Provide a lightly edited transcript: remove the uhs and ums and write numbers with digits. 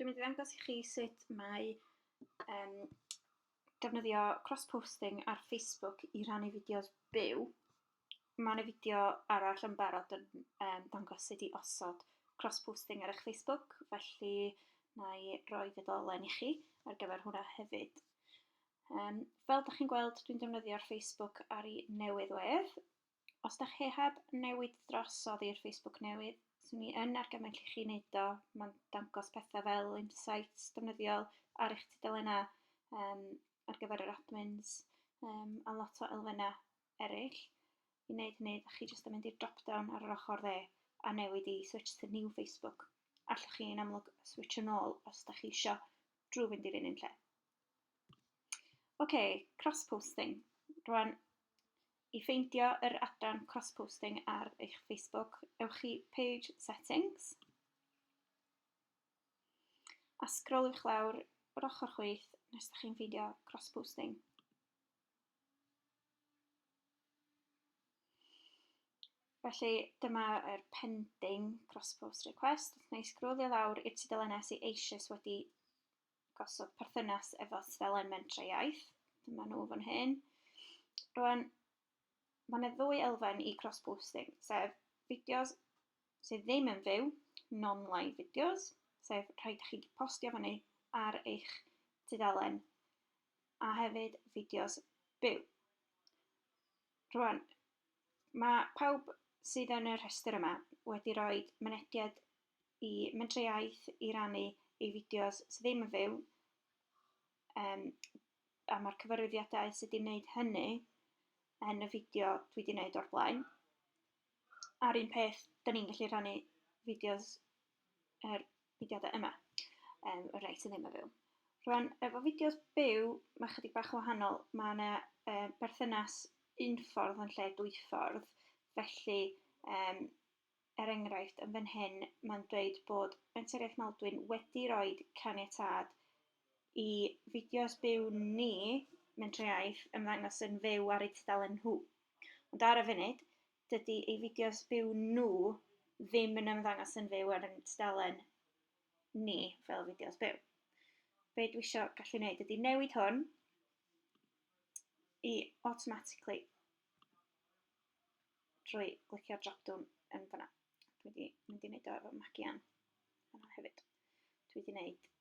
Dwi'n mynd i ddangos i chi sut mae defnyddio cross-posting ar Facebook i rannu fideos byw. Mae yna fideo arall yn barod yn dangos sut i osod cross-posting ar eich Facebook, felly na i roi fuddolen i chi ar gyfer hwnna hefyd. Fel ydych chi'n gweld, dwi'n defnyddio'r Facebook ar ei newydd wedd. Os ydych chi heb newid drosodd i'r Facebook newydd, swn i yn argymell i chi wneud o. Mae'n dangos pethau fel insights defnyddiol ar eich tudalennau ar gyfer yr admins a lot o elfennau eraill. I wneud hynny, ydych chi jyst yn mynd i'r drop-down ar yr ochr dde a newid i switch to new Facebook. Allwch chi yn amlwg switch yn ôl os ydych chi eisiau drwy fynd i'r un lle. OK, cross-posting. Rwan, i ffeindio yr adran cross-posting ar eich Facebook, ewch chi Page Settings a sgroliwch lawr o'r ochr chwith nes ydych chi'n ffeindio cross-posting. Felly dyma yr pending cross-post request. Wna i sgrolio lawr i'r tudalennau sydd eisoes wedi gosod perthynas efo tudalen Mentrau Iaith. Dyma nhw fan hyn. Rwan, mae yna ddwy elfen i cross-posting, sef fideos sydd ddim yn fyw, non-live fideos, sef rhaid i chi postio fyny ar eich tudalen, a hefyd fideos byw. Rwan, mae pawb sydd yn y rhestr yma wedi rhoi mynediad i Mentrau Iaith i rannu eu fideos sydd ddim yn fyw, a mae'r cyfarwyddiadau sydd wedi wneud hynny yn y fideo dwi wedi wneud o'r blaen. A'r un peth, da ni'n gallu rhannu fideos yr fideodau yma, y rhai sydd ddim yn fyw. Rwan, efo fideos byw, mae chydig bach yn wahanol. Mae yna berthynas un ffordd yn lle dwy ffordd. Felly, enghraifft, yn fan hyn, mae'n dweud bod Menter Iaith Maldwyn wedi rhoi caniatâd i fideos byw ni, Mentrau Iaith, ymddangos yn fyw ar eu tudalen nhw. Ond ar y funud, dydy eu fideos byw nhw ddim yn ymddangos yn fyw ar ein tudalen ni fel fideos byw. Be dwi eisiau gallu gwneud ydy newid hwn i automatically drwy glicio'r drop-down yn fan'na. Dwi wedi mynd i wneud o efo magian fan'na hefyd. Dwi wedi wneud